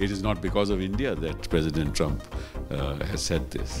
It is not because of India that President Trump has said this.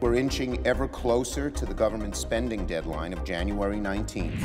We're inching ever closer to the government spending deadline of January 19th.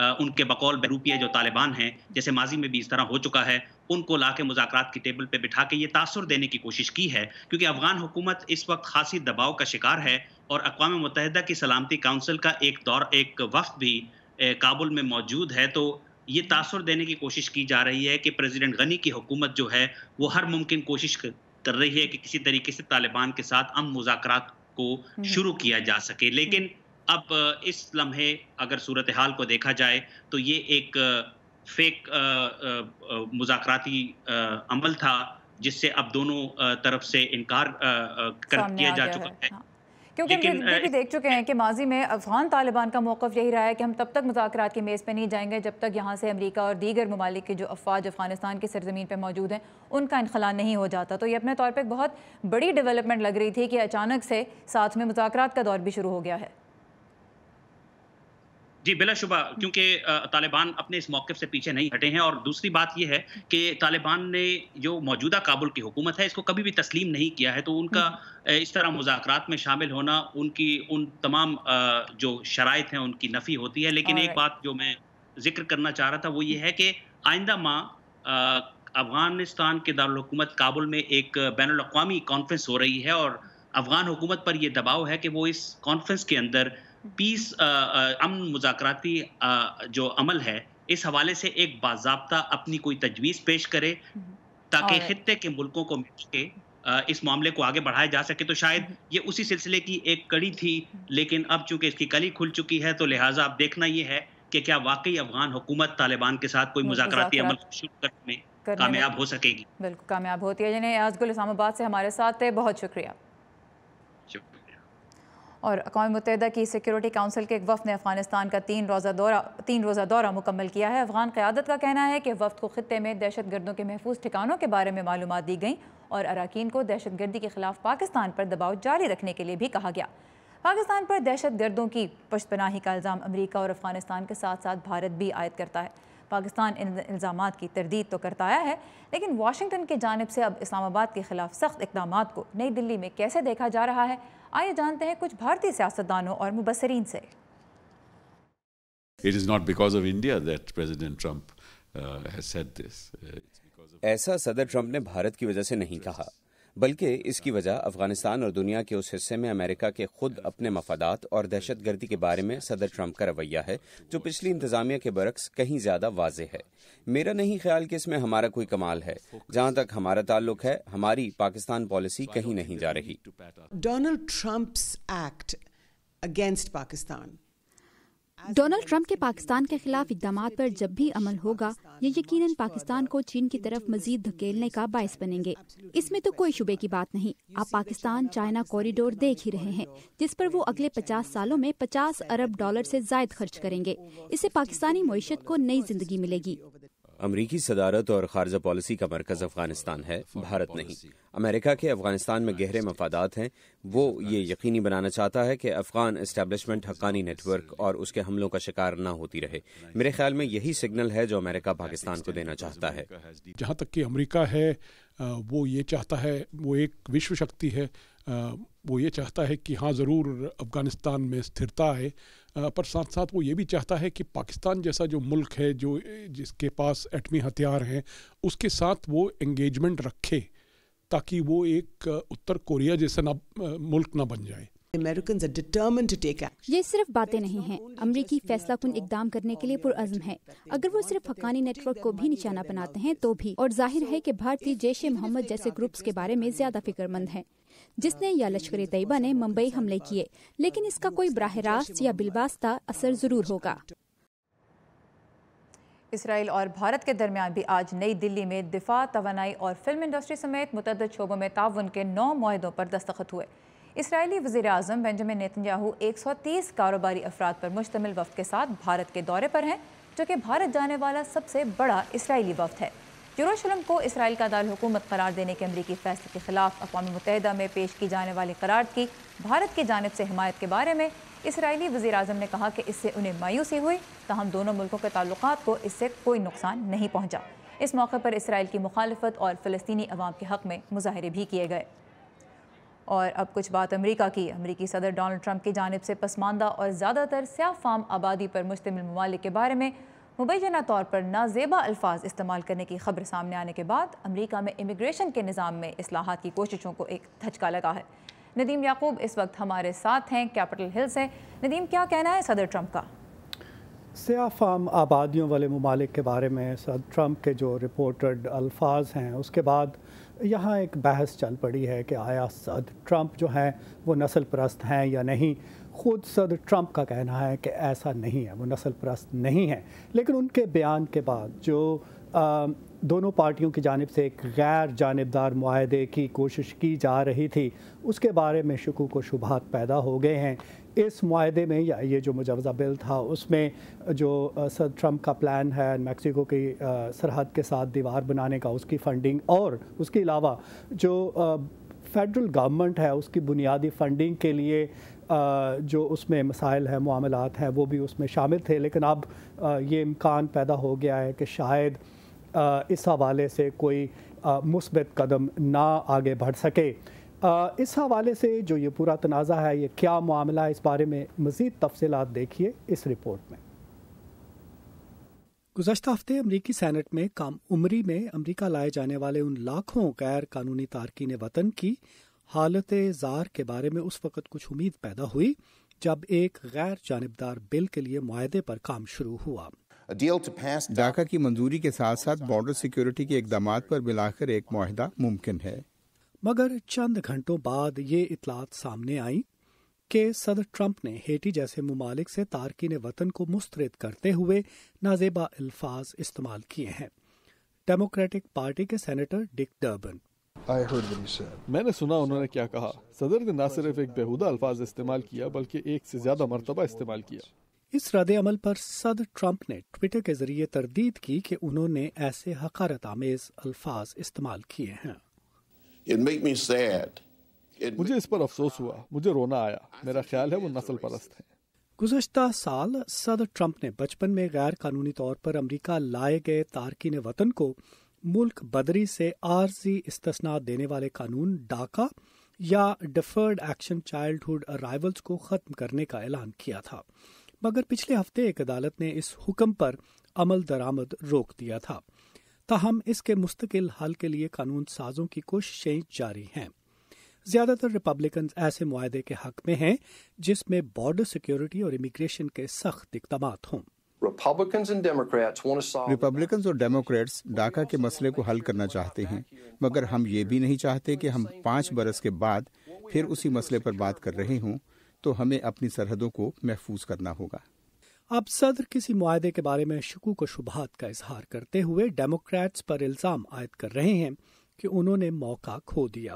ان کے بقول بہروپیہ جو طالبان ہیں، جیسے ماضی میں بھی اس طرح ہو چکا ہے، ان کو لا کے مذاکرات کی ٹیبل پہ بٹھا کے یہ تاثر دینے کی کوشش کی ہے، کیونکہ افغان حکومت اس وقت خاصی دباؤ کا شکار ہے اور اقوام متحدہ کی سلامتی کونسل کا ایک وفد بھی کابل میں موجود ہے، تو یہ تاثر دینے کی کوشش کی جا رہی ہے کہ پریزیڈنٹ غنی کی حکومت جو ہے وہ ہر ممکن کوشش کر رہی ہے کہ کسی طریقے سے طالبان کے ساتھ امن مذاکرات کو شروع کیا جا سکے، لیکن اب اس لمحے اگر صورتحال کو دیکھا جائے تو یہ ایک فیک مذاکراتی عمل تھا جس سے اب دونوں طرف سے انکار کیا جا چکا ہے، کیونکہ ہم یہ بھی دیکھ چکے ہیں کہ ماضی میں افغان طالبان کا موقف یہی رہا ہے کہ ہم تب تک مذاکرات کی میز پہ نہیں جائیں گے جب تک یہاں سے امریکہ اور دیگر ممالک کی جو افواج افغانستان کی سرزمین پہ موجود ہیں ان کا انخلا نہیں ہو جاتا. تو یہ اپنے طور پہ ایک بہت بڑی ڈیولپمنٹ لگ رہی تھی کہ اچانک سے ساتھ میں مذاکرات کا دور بھی شروع ہو گیا ہے. جی بلا شبہ، کیونکہ طالبان اپنے اس موقف سے پیچھے نہیں ہٹے ہیں، اور دوسری بات یہ ہے کہ طالبان نے جو موجودہ کابل کی حکومت ہے اس کو کبھی بھی تسلیم نہیں کیا ہے، تو ان کا اس طرح مذاکرات میں شامل ہونا ان تمام جو شرائط ہیں ان کی نفی ہوتی ہے. لیکن ایک بات جو میں ذکر کرنا چاہ رہا تھا وہ یہ ہے کہ آئندہ ماہ افغانستان کے دارالحکومت کابل میں ایک بین الاقوامی کانفرنس ہو رہی ہے، اور افغان حکومت پر یہ دباؤ ہے کہ وہ اس کانفرنس کے اندر پیس امن مذاکراتی جو عمل ہے اس حوالے سے ایک باضابطہ اپنی کوئی تجویز پیش کرے تاکہ خطے کے ملکوں کو مل کے اس معاملے کو آگے بڑھایا جا سکے. تو شاید یہ اسی سلسلے کی ایک کڑی تھی، لیکن اب چونکہ اس کی کلی کھل چکی ہے تو لہٰذا اب دیکھنا یہ ہے کہ کیا واقعی افغان حکومت طالبان کے ساتھ کوئی مذاکراتی عمل شروع کرنے میں کامیاب ہو سکے گی. بالکل کامیاب ہوتی ہے. جنہیں ازگل اسلام آباد سے ہمارے ساتھ تھے، بہت شکریہ. اور اقوام متحدہ کی سیکیورٹی کونسل کے ایک وفد نے افغانستان کا تین روزہ دورہ مکمل کیا ہے. افغان قیادت کا کہنا ہے کہ وفد کو خطے میں دہشت گردوں کے محفوظ ٹھکانوں کے بارے میں معلومات دی گئیں اور اراکین کو دہشت گردی کے خلاف پاکستان پر دباؤ جاری رکھنے کے لیے بھی کہا گیا. پاکستان پر دہشت گردوں کی پشت پناہی کا الزام امریکہ اور افغانستان کے ساتھ ساتھ بھارت بھی عائد کرتا ہے. پاکستان ان الزامات کی تردید تو کرتا آیا ہے، لیکن واشنگٹن کی جانب سے اب اسلام آباد کے خلاف سخت اقدامات کو نئی دلی میں کیسے دیکھا جا رہا ہے، آئیے جانتے ہیں کچھ بھارتی سیاستدانوں اور مبصرین سے. It is not because of India that President Trump has said this. ایسا صدر ٹرمپ نے بھارت کی وجہ سے نہیں کہا، بلکہ اس کی وجہ افغانستان اور دنیا کے اس حصے میں امریکہ کے خود اپنے مفادات اور دہشت گردی کے بارے میں صدر ٹرمپ کا رویہ ہے، جو پچھلی انتظامیہ کے برعکس کہیں زیادہ واضح ہے. میرا نہیں خیال کہ اس میں ہمارا کوئی کمال ہے. جہاں تک ہمارا تعلق ہے، ہماری پاکستان پالیسی کہیں نہیں جا رہی. Donald Trump's act against Pakistan, Donald Trump کے پاکستان کے خلاف اقدامات پر جب بھی عمل ہوگا یہ یقیناً پاکستان کو چین کی طرف مزید دھکیلنے کا باعث بنیں گے. اس میں تو کوئی شبے کی بات نہیں. آپ پاکستان چائنا کوریڈور دیکھ ہی رہے ہیں جس پر وہ اگلے 50 سالوں میں $50 ارب سے زائد خرچ کریں گے. اس سے پاکستانی معیشت کو نئی زندگی ملے گی. امریکی صدارت اور خارجہ پالیسی کا مرکز افغانستان ہے، بھارت نہیں. امریکہ کے افغانستان میں گہرے مفادات ہیں. وہ یہ یقینی بنانا چاہتا ہے کہ Afghan establishment Haqqani network اور اس کے حملوں کا شکار نہ ہوتی رہے. میرے خیال میں یہی سگنل ہے جو امریکہ پاکستان کو دینا چاہتا ہے. جہاں تک کہ امریکہ ہے وہ یہ چاہتا ہے، وہ ایک وشو شکتی ہے، وہ یہ چاہتا ہے کہ ہاں ضرور افغانستان میں استھرتا ہے، پر ساتھ ساتھ وہ یہ بھی چاہتا ہے کہ پاکستان جیسا جو ملک ہے جو جس کے پاس ایٹمی ہتھیار ہیں اس کے ساتھ وہ انگیجمنٹ رکھے تاکہ وہ ایک اتر کوریا جیسا ملک نہ بن جائے. یہ صرف باتیں نہیں ہیں. امریکی فیصلہ کن اقدام کرنے کے لیے پرعزم ہے. اگر وہ صرف حقانی نیٹ ورک کو بھی نشانہ بناتے ہیں تو بھی. اور ظاہر ہے کہ بھارتی جیش محمد جیسے گروپس کے بارے میں زیادہ فکر مند ہیں جس نے یا لشکر طیبہ نے ممبئی حملے کیے، لیکن اس کا کوئی براہ راست یا بالواسطہ اثر ضرور ہوگا. اسرائیل اور بھارت کے درمیان بھی آج نئی دلی میں دفاع، توانائی اور فلم انڈسٹری سمیت متعدد شعبوں میں تعاون کے 9 معاہدوں پر دستخط ہوئے. اسرائیلی وزیر اعظم بنجامن نیتنیاہو 130 کاروباری افراد پر مشتمل وفد کے ساتھ بھارت کے دورے پر ہیں، جو کہ بھارت جانے والا سب سے بڑا اسرائیلی وفد ہے. یروشلم کو اسرائیل کا دارالحکومت قرار دینے کے امریکی فیصلے کے خلاف اقوام متحدہ میں پیش کی جانے والی قرارداد کی بھارت کی جانب سے حمایت کے بارے میں اسرائیلی وزیر اعظم نے کہا کہ اس سے انہیں مایوسی ہوئی، تاہم دونوں ملکوں کے تعلقات کو اس سے کوئی نقصان نہیں پہنچا. اس موقع پر اسرائیل کی مخالفت اور فلسطینی عوام کے حق میں مظاہرے بھی کیے گئے. اور اب کچھ بات امریکہ کی. امریکی صدر ڈونلڈ ٹرمپ کی جانب سے پسماندہ اور زیادہ تر سیاہ فام آبادی پر مشتمل ممالک کے بارے میں مبینہ طور پر نازیبا الفاظ استعمال کرنے کی خبر سامنے آنے کے بعد امریکہ میں امیگریشن کے نظام میں اصلاحات کی کوششوں کو ایک دھچکا لگا ہے. ندیم یعقوب اس وقت ہمارے ساتھ ہیں کیپٹل ہل سے. ندیم، کیا کہنا ہے صدر ٹرمپ کا؟ سیاہ فام آبادیوں والے ممالک کے بارے میں صدر ٹرمپ کے جو رپورٹڈ الفاظ ہیں اس کے بعد یہاں ایک بحث چل پڑی ہے کہ آیا صدر ٹرمپ جو ہیں وہ نسل پرست ہیں یا نہیں. خود صدر ٹرمپ کا کہنا ہے کہ ایسا نہیں ہے، وہ نسل پرست نہیں ہے، لیکن ان کے بیان کے بعد جو دونوں پارٹیوں کی جانب سے ایک غیر جانبدار معاہدے کی کوشش کی جا رہی تھی اس کے بارے میں شکوک و شبہات پیدا ہو گئے ہیں. اس معاہدے میں یا یہ جو مجوزہ بل تھا اس میں جو صدر ٹرمپ کا پلان ہے میکسیکو کی سرحد کے ساتھ دیوار بنانے کا، اس کی فنڈنگ اور اس کے علاوہ جو فیڈرل گورنمنٹ ہے اس کی بنیادی فنڈنگ کے لیے جو اس میں مسائل ہیں، معاملات ہیں، وہ بھی اس میں شامل تھے. لیکن اب یہ امکان پیدا ہو گیا ہے کہ شاید اس حوالے سے کوئی مثبت قدم نہ آگے بڑھ سکے. اس حوالے سے جو یہ پورا تنازع ہے، یہ کیا معاملہ ہے، اس بارے میں مزید تفصیلات دیکھیے اس رپورٹ میں. گزشتہ ہفتے امریکی سینٹ میں کم عمری میں امریکہ لائے جانے والے ان لاکھوں غیر قانونی تارکین وطن کی حالت زار کے بارے میں اس وقت کچھ امید پیدا ہوئی جب ایک غیر جانبدار بل کے لیے معاہدے پر کام شروع ہوا. ڈاکا کی منظوری کے ساتھ ساتھ بارڈر سیکیورٹی کے اقدامات پر بلاخر ایک معاہدہ ممکن ہے. مگر چند گھنٹوں بعد یہ اطلاعات سامنے آئیں کہ صدر ٹرمپ نے ہیٹی جیسے ممالک سے تارکین وطن کو مسترد کرتے ہوئے نازیبا الفاظ استعمال کیے ہیں. ڈیموکریٹک پارٹی کے سینیٹر ڈک ڈربن: میں نے سنا انہوں نے کیا کہا. صدر نے نہ صرف ایک بیہودہ الفاظ استعمال کیا بلکہ ایک سے زیادہ مرتبہ استعمال کیا. اس رد عمل پر صدر ٹرمپ نے ٹویٹر کے ذریعے تردید کی کہ انہوں نے ایسے حقارت آمیز الفاظ استعمال کیے ہیں. مجھے اس پر افسوس ہوا، مجھے رونا آیا. میرا خیال ہے وہ نسل پرست ہیں. گزشتہ سال صدر ٹرمپ نے بچپن میں غیر قانونی طور پر امریکہ لائے گئے تارکین وطن کو ملک بدری سے عارضی استثناء دینے والے قانون ڈاکا یا ڈیفرڈ ایکشن چائلڈہڈ ارائیولز کو ختم کرنے کا اعلان کیا تھا. مگر پچھلے ہفتے ایک عدالت نے اس حکم پر عمل درآمد روک دیا تھا. تاہم اس کے مستقل حل کے لیے قانون سازوں کی کوششیں جاری ہیں. زیادہ تر ریپبلکنز ایسے معاہدے کے حق میں ہیں جس میں بارڈر سیکیورٹی اور امیگریشن کے سخت اقدامات ہوں. ریپبلکنز اور ڈیموکریٹس ڈاکا کے مسئلے کو حل کرنا چاہتے ہیں، مگر ہم یہ بھی نہیں چاہتے کہ ہم 5 برس کے بعد پھر اسی مسئلے پر بات کر رہے ہوں. تو ہمیں اپنی سرحدوں کو محفوظ کرنا ہوگا. اب صدر کسی معاہدے کے بارے میں شکوک و شبہات کا اظہار کرتے ہوئے ڈیموکریٹس پر الزام عائد کر رہے ہیں کہ انہوں نے موقع کھو دیا.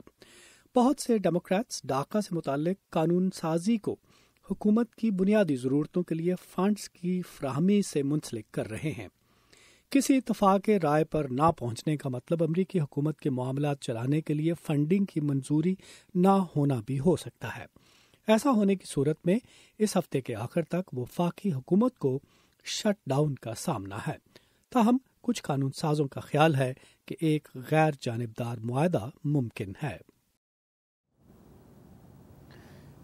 بہت سے ڈیموکریٹس ڈاکا سے متعلق قانون سازی کو حکومت کی بنیادی ضرورتوں کے لیے فنڈز کی فراہمی سے منسلک کر رہے ہیں. کسی اتفاق رائے پر نہ پہنچنے کا مطلب امریکی حکومت کے معاملات چلانے کے لیے فنڈنگ کی منظوری نہ ہونا بھی ہو سکتا ہے. ایسا ہونے کی صورت میں اس ہفتے کے آخر تک وفاقی حکومت کو شٹ ڈاؤن کا سامنا ہے. تاہم کچھ قانون سازوں کا خیال ہے کہ ایک غیر جانبدار معاہدہ ممکن ہے.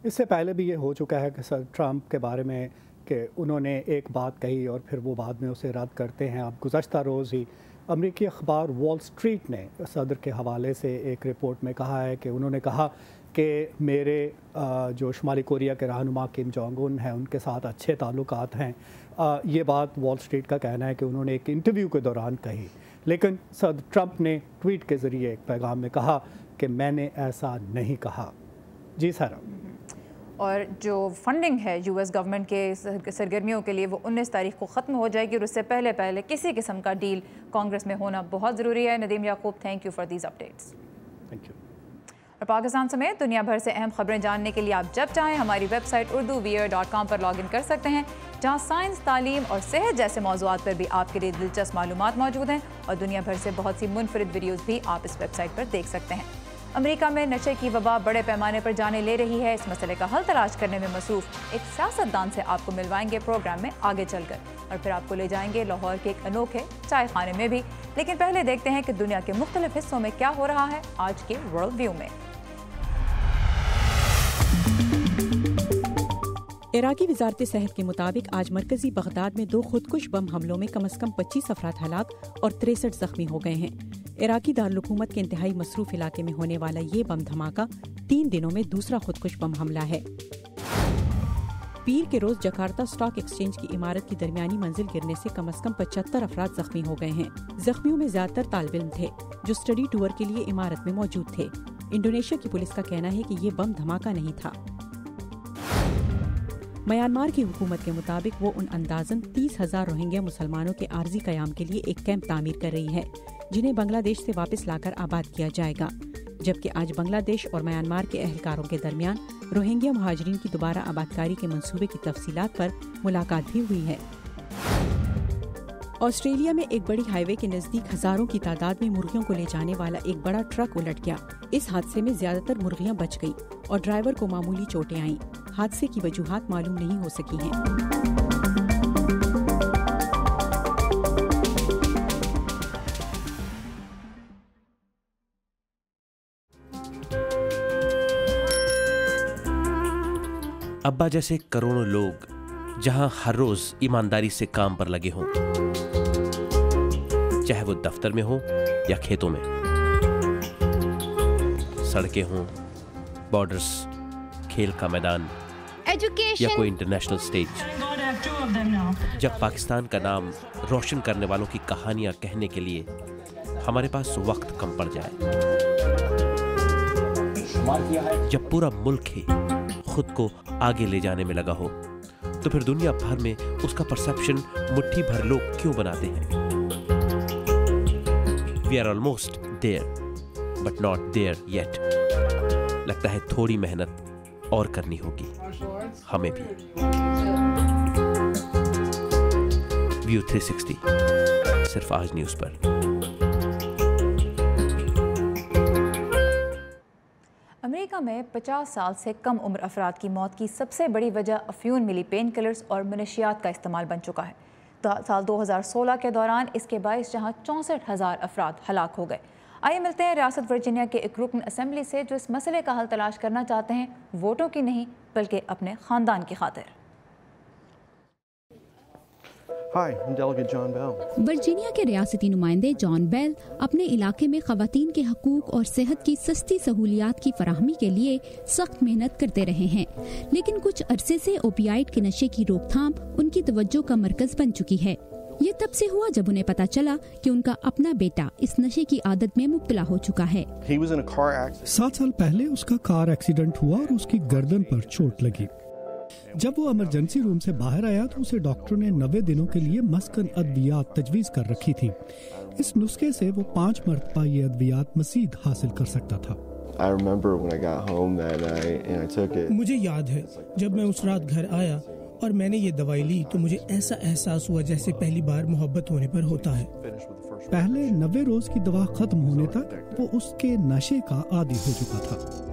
اس سے پہلے بھی یہ ہو چکا ہے کہ صدر ٹرمپ کے بارے میں کہ انہوں نے ایک بات کہی اور پھر وہ بعد میں اسے رد کرتے ہیں. اب گزشتہ روز ہی امریکی اخبار وال اسٹریٹ نے صدر کے حوالے سے ایک رپورٹ میں کہا ہے کہ انہوں نے کہا کہ میرے جو شمالی کوریا کے رہنما کم جونگ ان ہیں ان کے ساتھ اچھے تعلقات ہیں. یہ بات وال اسٹریٹ کا کہنا ہے کہ انہوں نے ایک انٹرویو کے دوران کہی. لیکن صدر ٹرمپ نے ٹویٹ کے ذریعے ایک پیغام میں کہا کہ میں نے ایسا نہیں کہا. جی سر. اور جو فنڈنگ ہے یو ایس گورنمنٹ کے سرگرمیوں کے لیے وہ 19 تاریخ کو ختم ہو جائے گی اور اس سے پہلے کسی قسم کا ڈیل کانگریس میں ہونا بہت ضروری ہے. Nadeem Yaqoob, thank you for these updates. Thank you. اور پاکستان سمیت دنیا بھر سے اہم خبریں جاننے کے لیے آپ جب چاہیں ہماری ویب سائٹ urduwear.com پر لاگ ان کر سکتے ہیں، جہاں سائنس، تعلیم اور صحت جیسے موضوعات پر بھی آپ کے لیے دلچسپ معلومات موجود ہیں اور دنیا بھر سے بہت سی منفرد ویڈیوز بھی آپ اس ویب سائٹ پر دیکھ سکتے ہیں. امریکہ میں نشے کی وبا بڑے پیمانے پر جانے لے رہی ہے. اس مسئلے کا حل تلاش کرنے میں مصروف ایک سیاستدان سے آپ کو ملوائیں گے پروگرام میں آگے چل کر، اور پھر آپ کو لے جائیں گے لاہور کے ایک انوکھے چائے خانے میں بھی. لیکن پہلے دیکھتے ہیں کہ دنیا کے مختلف حصوں میں کیا ہو رہا ہے آج کے ورلڈ ویو میں. عراقی وزارت صحت کے مطابق آج مرکزی بغداد میں 2 خودکش بم حملوں میں کم از کم 25 افراد ہلاک اور 63 زخمی ہو گئے ہیں۔ عراقی دارالحکومت کے انتہائی مصروف علاقے میں ہونے والا یہ بم دھماکہ 3 دنوں میں دوسرا خودکش بم حملہ ہے۔ پیر کے روز جکارتا اسٹاک ایکسچینج کی عمارت کی درمیانی منزل گرنے سے کم از کم 75 افراد زخمی ہو گئے ہیں۔ زخمیوں میں زیادہ تر طالب علم تھے جو اسٹڈی ٹور کے لیے عمارت میں موجود تھے۔ انڈونیشیا کی پولیس کا کہنا ہے کہ یہ بم دھماکہ نہیں تھا۔ میانمار کی حکومت کے مطابق وہ ان اندازاً 30,000 روہنگیا مسلمانوں کے عارضی قیام کے لیے ایک کیمپ تعمیر کر رہی ہے جنہیں بنگلہ دیش سے واپس لا کر آباد کیا جائے گا، جبکہ آج بنگلہ دیش اور میانمار کے اہلکاروں کے درمیان روہنگیا مہاجرین کی دوبارہ آبادکاری کے منصوبے کی تفصیلات پر ملاقات بھی ہوئی ہے۔ آسٹریلیا میں ایک بڑی ہائی وے کے نزدیک ہزاروں کی تعداد میں مرغیوں کو لے جانے والا ایک بڑا ٹرک الٹ گیا۔ اس حادثے میں زیادہ تر مرغیاں بچ گئیں اور ڈرائیور کو معمولی چوٹیں آئیں۔ حادثے کی وجوہات معلوم نہیں ہو سکی ہیں۔ ابا جیسے کروڑوں لوگ جہاں ہر روز ایمانداری سے کام پر لگے ہوں، چاہے وہ دفتر میں ہوں یا کھیتوں میں، سڑکیں ہوں، بارڈرز، کھیل کا میدان یا کوئی انٹرنیشنل سٹیج، جب پاکستان کا نام روشن کرنے والوں کی کہانیاں کہنے کے لیے ہمارے پاس وقت کم پڑ جائے، جب پورا ملک ہی خود کو آگے لے جانے میں لگا ہو، تو پھر دنیا بھر میں اس کا پرسپشن مٹھی بھر لوگ کیوں بناتے ہیں؟ We are almost there, but not there yet. لگتا ہے تھوڑی محنت اور کرنی ہوگی ہمیں بھی۔ ویو 360 صرف آج نیوز پر۔ امریکہ میں 50 سال سے کم عمر افراد کی موت کی سب سے بڑی وجہ افیون ملی پین کلرز اور منشیات کا استعمال بن چکا ہے۔ سال 2016 کے دوران اس کے باعث جہاں 64,000 افراد ہلاک ہو گئے۔ آئیے ملتے ہیں ریاست ورجینیا کے ایک رکن اسمبلی سے جو اس مسئلے کا حل تلاش کرنا چاہتے ہیں، ووٹوں کی نہیں بلکہ اپنے خاندان کی خاطر۔ ورجینیا کے ریاستی نمائندے جان بیل اپنے علاقے میں خواتین کے حقوق اور صحت کی سستی سہولیات کی فراہمی کے لیے سخت محنت کرتے رہے ہیں، لیکن کچھ عرصے سے اوپیائڈ کے نشے کی روک تھام ان کی توجہ کا مرکز بن چکی ہے۔ یہ تب سے ہوا جب انہیں پتا چلا کہ ان کا اپنا بیٹا اس نشے کی عادت میں مبتلا ہو چکا ہے۔ 7 سال پہلے اس کا کار ایکسیڈنٹ ہوا اور اس کی گردن پر چوٹ لگی۔ جب وہ ایمرجنسی روم سے باہر آیا تو اسے ڈاکٹر نے 90 دنوں کے لیے مسکن ادویات تجویز کر رکھی تھی۔ اس نسخے سے وہ 5 مرتبہ یہ ادویات مزید حاصل کر سکتا تھا۔ مجھے یاد ہے جب میں اس رات گھر آیا اور میں نے یہ دوائی لی تو مجھے ایسا احساس ہوا جیسے پہلی بار محبت ہونے پر ہوتا ہے۔ پہلے 90 روز کی دوا ختم ہونے تک وہ اس کے نشے کا عادی ہو چکا تھا۔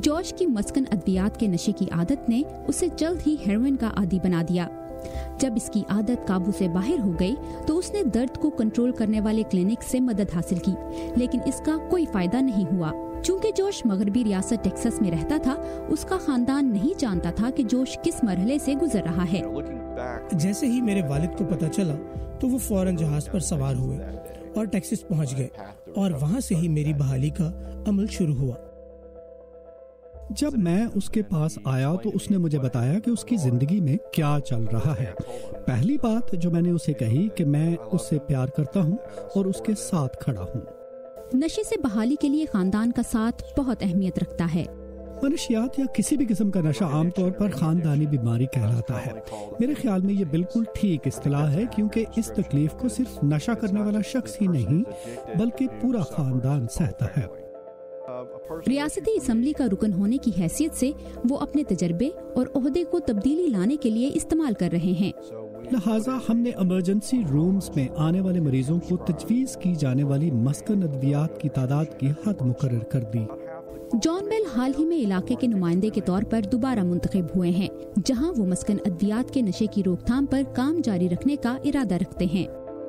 جوش کی مسکن ادویات کے نشے کی عادت نے اسے جلد ہی ہیروئن کا عادی بنا دیا۔ جب اس کی عادت قابو سے باہر ہو گئی تو اس نے درد کو کنٹرول کرنے والے کلینک سے مدد حاصل کی، لیکن اس کا کوئی فائدہ نہیں ہوا۔ چونکہ جوش مغربی ریاست ٹیکساس میں رہتا تھا، اس کا خاندان نہیں جانتا تھا کہ جوش کس مرحلے سے گزر رہا ہے۔ جیسے ہی میرے والد کو پتا چلا تو وہ فوراً جہاز پر سوار ہوئے اور ٹیکساس پہنچ گئے اور وہاں سے ہی میری بحالی کا عمل شروع ہوا۔ جب میں اس کے پاس آیا تو اس نے مجھے بتایا کہ اس کی زندگی میں کیا چل رہا ہے۔ پہلی بات جو میں نے اسے کہی کہ میں اس سے پیار کرتا ہوں اور اس کے ساتھ کھڑا ہوں۔ نشے سے بحالی کے لیے خاندان کا ساتھ بہت اہمیت رکھتا ہے۔ منشیات یا کسی بھی قسم کا نشہ عام طور پر خاندانی بیماری کہلاتا ہے۔ میرے خیال میں یہ بالکل ٹھیک اصطلاح ہے کیونکہ اس تکلیف کو صرف نشہ کرنے والا شخص ہی نہیں بلکہ پورا خاندان سہتا ہے۔ ریاستی اسمبلی کا رکن ہونے کی حیثیت سے وہ اپنے تجربے اور عہدے کو تبدیلی لانے کے لیے استعمال کر رہے ہیں۔ لہٰذا ہم نے ایمرجنسی رومز میں آنے والے مریضوں کو تجویز کی جانے والی مسکن ادویات کی تعداد کی حد مقرر کر دی۔ جان بیل حال ہی میں علاقے کے نمائندے کے طور پر دوبارہ منتخب ہوئے ہیں، جہاں وہ مسکن ادویات کے نشے کی روک تھام پر کام جاری رکھنے کا ارادہ رکھتے ہیں۔